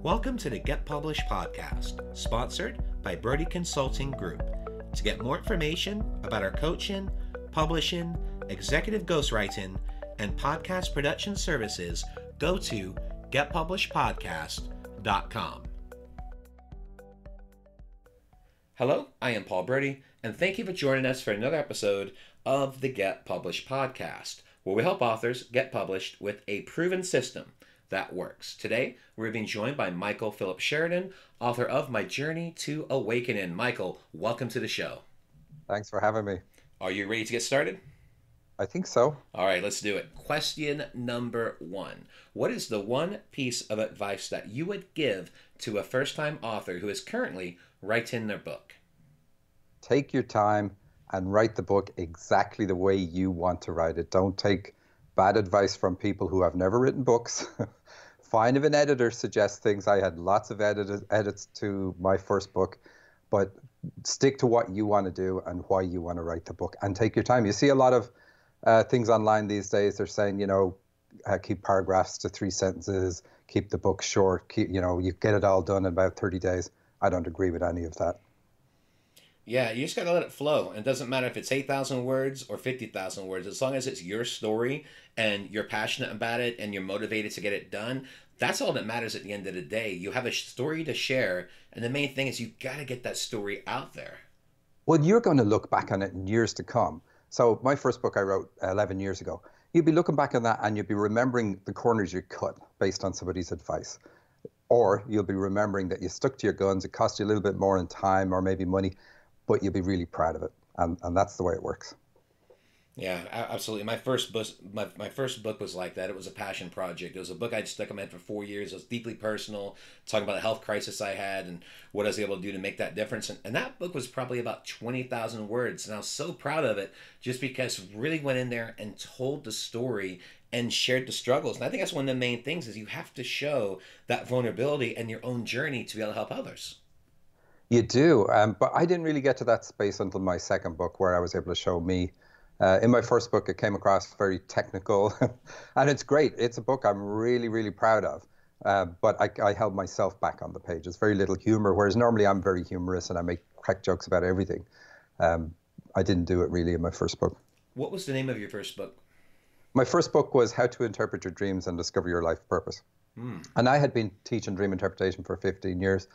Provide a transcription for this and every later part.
Welcome to the Get Published podcast, sponsored by Brodie Consulting Group. To get more information about our coaching, publishing, executive ghostwriting, and podcast production services, go to getpublishedpodcast.com. Hello, I am Paul Brodie, and thank you for joining us for another episode of the Get Published podcast, where we help authors get published with a proven system that works. Today, we're being joined by Michael Philip Sheridan, author of My Journey to Awakening. Michael, welcome to the show. Thanks for having me. Are you ready to get started? I think so. All right, let's do it. Question number 1. What is the one piece of advice that you would give to a first-time author who is currently writing their book? Take your time and write the book exactly the way you want to write it. Don't take bad advice from people who have never written books. Fine if an editor suggests things. I had lots of edits to my first book, but stick to what you want to do and why you want to write the book, and take your time. You see a lot of things online these days. They're saying, keep paragraphs to 3 sentences, keep the book short, you get it all done in about 30 days. I don't agree with any of that. Yeah, you just got to let it flow. And it doesn't matter if it's 8,000 words or 50,000 words. As long as it's your story and you're passionate about it and you're motivated to get it done, that's all that matters at the end of the day. You have a story to share, and the main thing is you got to get that story out there. Well, you're going to look back on it in years to come. So my first book I wrote 11 years ago. You'd be looking back on that and you'd be remembering the corners you cut based on somebody's advice. Or you'll be remembering that you stuck to your guns. It cost you a little bit more in time or maybe money, but you'll be really proud of it. And that's the way it works. Yeah, absolutely. My first book was like that. It was a passion project. It was a book I'd stuck in my head for 4 years. It was deeply personal, talking about a health crisis I had and what I was able to do to make that difference. And that book was probably about 20,000 words. And I was so proud of it just because I really went in there and told the story and shared the struggles. And I think that's one of the main things is you have to show that vulnerability and your own journey to be able to help others. You do, but I didn't really get to that space until my second book, where I was able to show me. In my first book, it came across very technical, and it's great. It's a book I'm really, really proud of, but I held myself back on the page. It's very little humor, whereas normally I'm very humorous and I make crack jokes about everything. I didn't do it really in my first book. What was the name of your first book? My first book was How to Interpret Your Dreams and Discover Your Life Purpose. And I had been teaching dream interpretation for 15 years.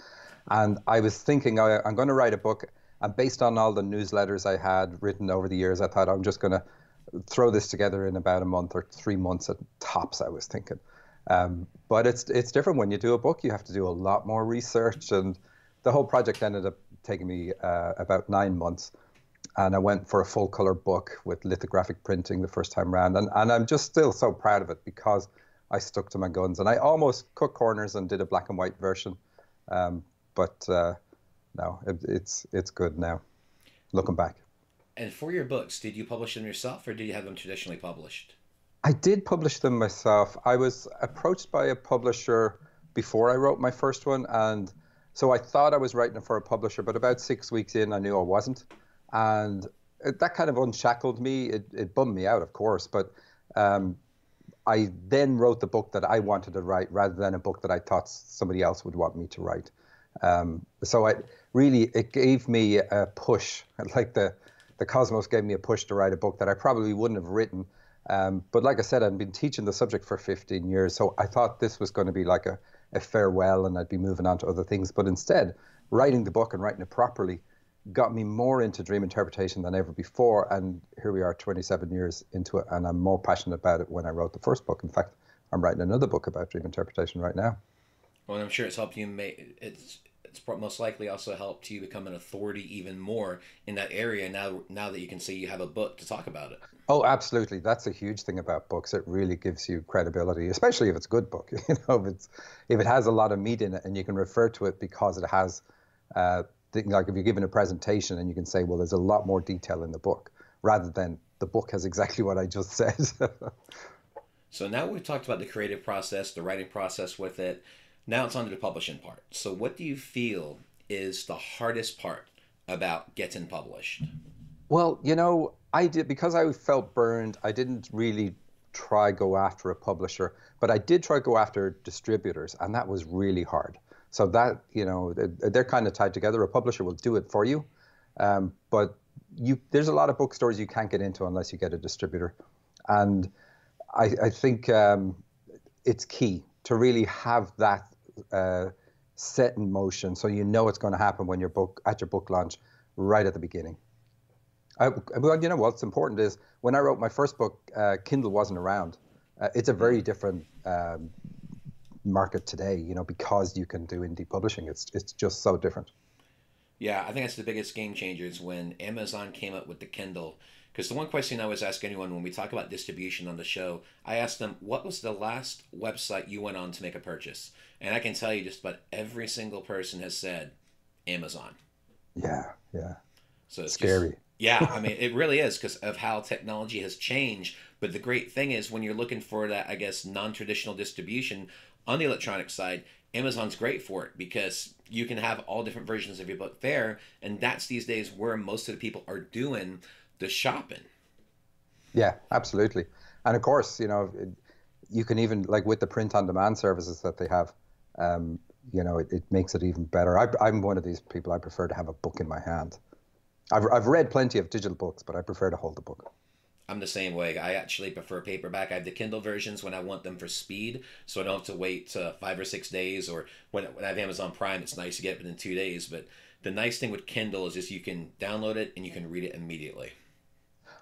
And I was thinking, I'm going to write a book. And based on all the newsletters I had written over the years, I thought I'm just going to throw this together in about a month or 3 months at tops, I was thinking. But it's different when you do a book. You have to do a lot more research. And the whole project ended up taking me about 9 months. And I went for a full color book with lithographic printing the first time around. And I'm just still so proud of it because I stuck to my guns. And I almost cut corners and did a black and white version. But no, it's good now, looking back. And for your books, did you publish them yourself or did you have them traditionally published? I did publish them myself. I was approached by a publisher before I wrote my first one. And so I thought I was writing it for a publisher, but about 6 weeks in, I knew I wasn't. And that kind of unshackled me. It bummed me out, of course. But I then wrote the book that I wanted to write rather than a book that I thought somebody else would want me to write. So it gave me a push, like the cosmos gave me a push to write a book that I probably wouldn't have written. But like I said, I've been teaching the subject for 15 years, so I thought this was going to be like a farewell and I'd be moving on to other things. But instead, writing the book and writing it properly got me more into dream interpretation than ever before. And here we are 27 years into it, and I'm more passionate about it when I wrote the first book. In fact, I'm writing another book about dream interpretation right now. Well, I'm sure it's helped you it's most likely also helped you become an authority even more in that area now that you can see you have a book to talk about it. Oh, absolutely. That's a huge thing about books. It really gives you credibility, especially if it's a good book. If it has a lot of meat in it and you can refer to it because it has, like if you're giving a presentation and you can say, well, there's a lot more detail in the book rather than the book has exactly what I just said. So now we've talked about the creative process, the writing process with it. Now it's on to the publishing part. So what do you feel is the hardest part about getting published? Well, I did, because I felt burned, I didn't really try go after a publisher, but I did try go after distributors, and that was really hard. So that, they're kind of tied together. A publisher will do it for you, but there's a lot of bookstores you can't get into unless you get a distributor. And I think it's key to really have that set in motion, so you know it's going to happen when at your book launch right at the beginning. Well, you know what's important is when I wrote my first book, Kindle wasn't around. It's a very different market today, because you can do indie publishing. It's just so different. Yeah, I think that's the biggest game changer is when Amazon came up with the Kindle. Because the one question I always ask anyone when we talk about distribution on the show, I ask them, what was the last website you went on to make a purchase? And I can tell you just about every single person has said Amazon. Yeah. So it's scary. Yeah, I mean, it really is because of how technology has changed. But the great thing is when you're looking for that, I guess, non-traditional distribution on the electronic side, Amazon's great for it because you can have all different versions of your book there. And that's these days where most of the people are doing the shopping. Yeah, absolutely. And of course, you can even, like with the print on demand services that they have, it makes it even better. I'm one of these people, I prefer to have a book in my hand. I've read plenty of digital books, but I prefer to hold the book. I'm the same way. I actually prefer paperback. I have the Kindle versions when I want them for speed, so I don't have to wait 5 or 6 days. Or when I have Amazon Prime, it's nice to get it within 2 days. But the nice thing with Kindle is just you can download it and you can read it immediately.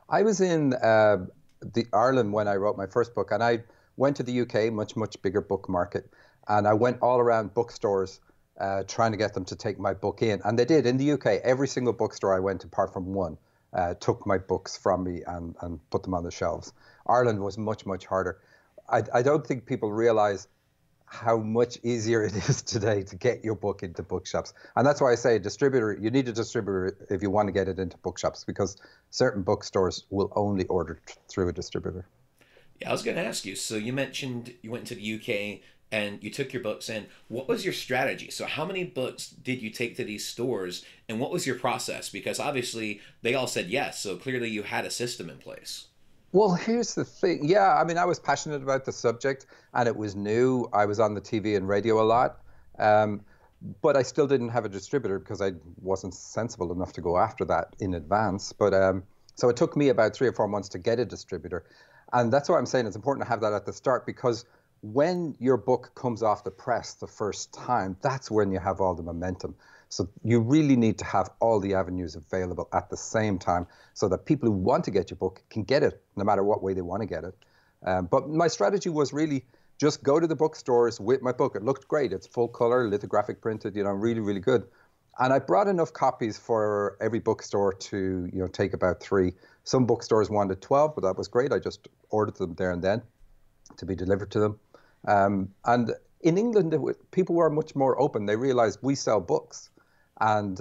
I was in the Ireland when I wrote my first book, and I went to the UK, much bigger book market, and I went all around bookstores trying to get them to take my book in. And they did. In the UK, every single bookstore I went to, apart from one, took my books from me and put them on the shelves. Ireland was much harder. I don't think people realize how much easier it is today to get your book into bookshops. And that's why I say you need a distributor if you want to get it into bookshops, because certain bookstores will only order through a distributor. Yeah, I was going to ask you. So you mentioned you went to the UK and you took your books in. What was your strategy? So how many books did you take to these stores and what was your process? Because obviously they all said yes. So clearly you had a system in place. Well, here's the thing. Yeah, I mean, I was passionate about the subject and it was new. I was on the TV and radio a lot. But I still didn't have a distributor because I wasn't sensible enough to go after that in advance. But so it took me about 3 or 4 months to get a distributor. And that's why I'm saying it's important to have that at the start, because when your book comes off the press the first time, that's when you have all the momentum. So you really need to have all the avenues available at the same time so that people who want to get your book can get it no matter what way they want to get it. But my strategy was really just go to the bookstores with my book. It looked great. It's full color, lithographic printed, really good. And I brought enough copies for every bookstore to, take about 3. Some bookstores wanted 12, but that was great. I just ordered them there and then to be delivered to them. And in England, people were much more open. They realized we sell books and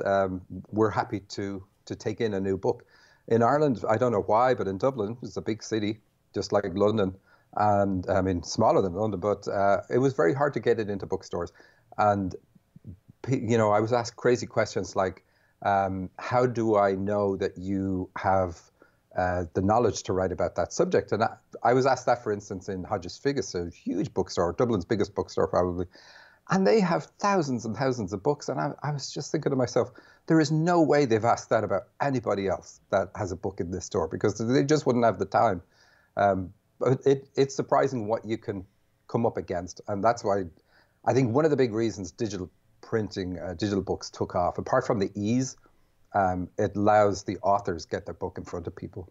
we're happy to take in a new book. In Ireland, I don't know why, but in Dublin, it's a big city, just like London, and I mean, smaller than London, but it was very hard to get it into bookstores. And, I was asked crazy questions like, how do I know that you have the knowledge to write about that subject? And I was asked that, for instance, in Hodges Figgis, a huge bookstore, Dublin's biggest bookstore probably. And they have thousands and thousands of books. And I was just thinking to myself, there is no way they've asked that about anybody else that has a book in this store, because they just wouldn't have the time. But it's surprising what you can come up against. And that's why I think one of the big reasons digital printing, digital books took off, apart from the ease, it allows the authors get their book in front of people.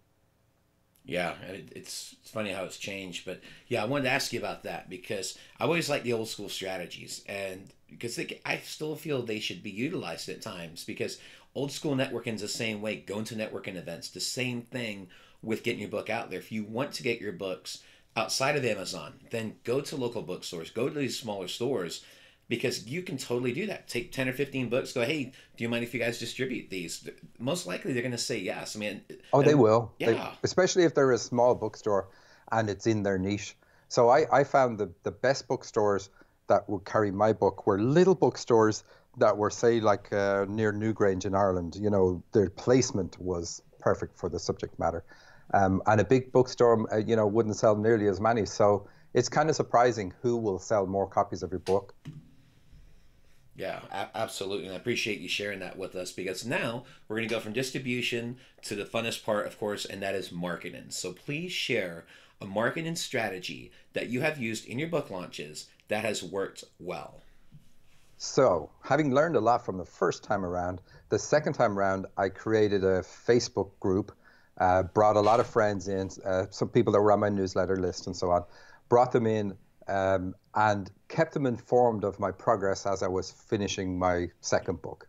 Yeah, it's funny how it's changed, but yeah, I wanted to ask you about that because I always like the old school strategies, and because I still feel they should be utilized at times, because old school networking is the same way, going to networking events, the same thing with getting your book out there. If you want to get your books outside of Amazon, then go to local bookstores, go to these smaller stores, because you can totally do that. Take 10 or 15 books, go, hey, do you mind if you guys distribute these? Most likely they're going to say yes. I mean, they will. Yeah. Especially if they're a small bookstore and it's in their niche. So I found the best bookstores that would carry my book were little bookstores that were, say, like near Newgrange in Ireland. Their placement was perfect for the subject matter. And a big bookstore, wouldn't sell nearly as many. So it's kind of surprising who will sell more copies of your book. Yeah, absolutely. And I appreciate you sharing that with us because now we're going to go from distribution to the funnest part, of course, and that is marketing. So please share a marketing strategy that you have used in your book launches that has worked well. So, having learned a lot from the first time around, the second time around, I created a Facebook group, brought a lot of friends in, some people that were on my newsletter list and so on, brought them in and kept them informed of my progress as I was finishing my second book.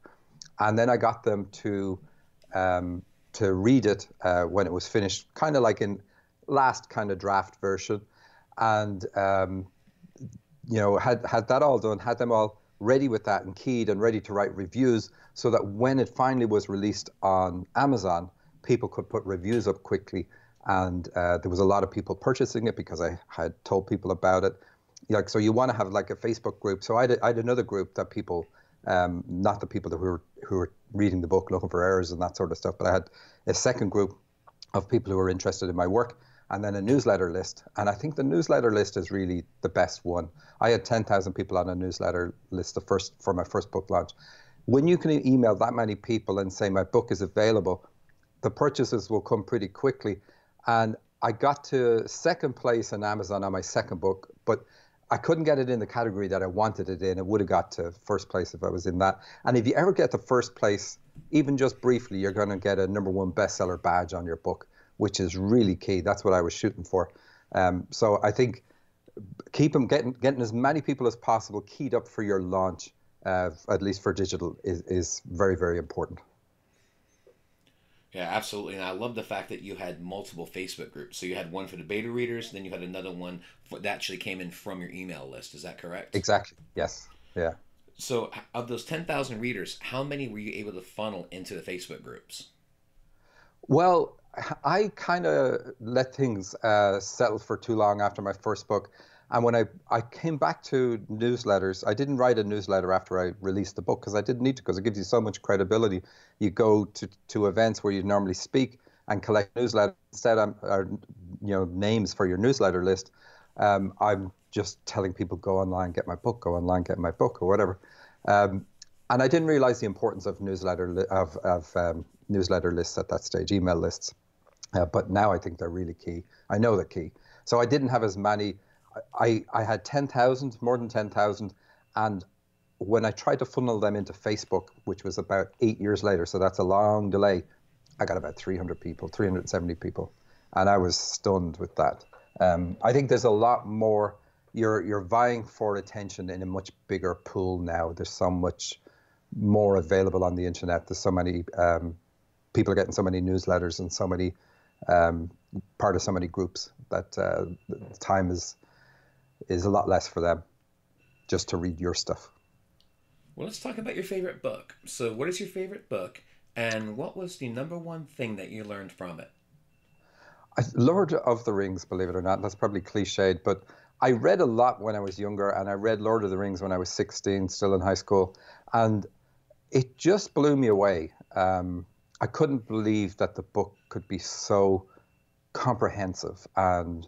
And then I got them to read it when it was finished, kind of like in last kind of draft version, and had that all done, had them all ready with that and keyed and ready to write reviews so that when it finally was released on Amazon, people could put reviews up quickly. And there was a lot of people purchasing it because I had told people about it. So you want to have like a Facebook group. So I had another group that people, not the people who were reading the book looking for errors and that sort of stuff, but I had a second group of people who were interested in my work, and then a newsletter list. And I think the newsletter list is really the best one. I had 10,000 people on a newsletter list for my first book launch. When you can email that many people and say my book is available, the purchases will come pretty quickly. And I got to second place on Amazon on my second book, but I couldn't get it in the category that I wanted it in. It would have got to first place if I was in that. And if you ever get to first place, even just briefly, you're going to get a #1 bestseller badge on your book, which is really key. That's what I was shooting for. So I think keep them getting as many people as possible keyed up for your launch, at least for digital, is very, very important. Yeah, absolutely. And I love the fact that you had multiple Facebook groups. So you had one for the beta readers, then you had another one that actually came in from your email list. Is that correct? Exactly. Yes. Yeah. So of those 10,000 readers, how many were you able to funnel into the Facebook groups? Well, I kind of let things settle for too long after my first book. And when I came back to newsletters, I didn't write a newsletter after I released the book because I didn't need to, because it gives you so much credibility. You go to events where you normally speak and collect newsletters instead of names for your newsletter list. I'm just telling people, go online, get my book, go online, get my book, or whatever. And I didn't realize the importance of newsletter lists at that stage, email lists. But now I think they're really key. I know they're key. So I didn't have as many. I had 10,000, more than 10,000. And when I tried to funnel them into Facebook, which was about 8 years later, so that's a long delay, I got about 300 people, 370 people. And I was stunned with that. I think there's a lot more. You're vying for attention in a much bigger pool now. There's so much more available on the internet. There's so many people are getting so many newsletters and so many part of so many groups that time is a lot less for them just to read your stuff. Well, let's talk about your favorite book. So what is your favorite book, and what was the #1 thing that you learned from it? Lord of the Rings, believe it or not, that's probably cliched, but I read a lot when I was younger, and I read Lord of the Rings when I was 16, still in high school, and it just blew me away. I couldn't believe that the book could be so comprehensive and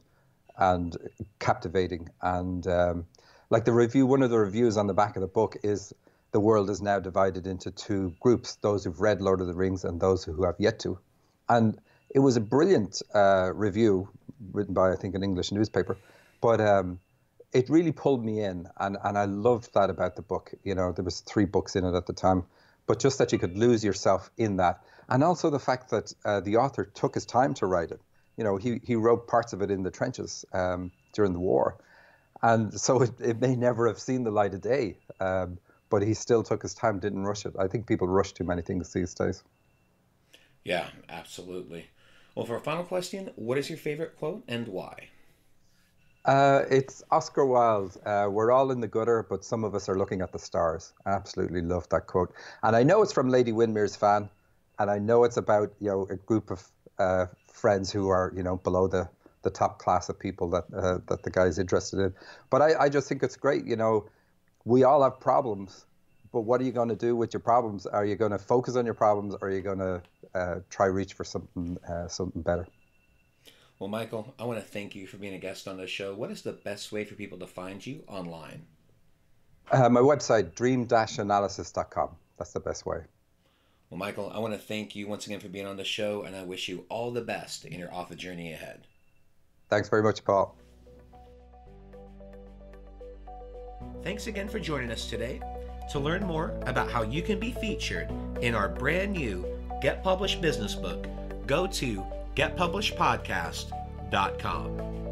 captivating. And like one of the reviews on the back of the book is the world is now divided into two groups, those who've read Lord of the Rings and those who have yet to. And it was a brilliant review written by, I think, an English newspaper. But it really pulled me in, and I loved that about the book. There was 3 books in it at the time, but just that you could lose yourself in that. And also the fact that the author took his time to write it. He wrote parts of it in the trenches during the war. And so it may never have seen the light of day, but he still took his time, didn't rush it. I think people rush too many things these days. Yeah, absolutely. Well, for a final question, what is your favorite quote and why? It's Oscar Wilde. We're all in the gutter, but some of us are looking at the stars. I absolutely love that quote. And I know it's from Lady Windermere's fan, and I know it's about a group of friends who are below the top class of people that the guy's interested in. But I just think it's great. We all have problems, but what are you going to do with your problems? Are you going to focus on your problems, or are you going to try reach for something better? Well, Michael, I want to thank you for being a guest on the show. What is the best way for people to find you online? My website, dream-analysis.com. That's the best way. Well, Michael, I want to thank you once again for being on the show, and I wish you all the best in your author journey ahead. Thanks very much, Paul. Thanks again for joining us today. To learn more about how you can be featured in our brand new Get Published business book, go to getpublishedpodcast.com.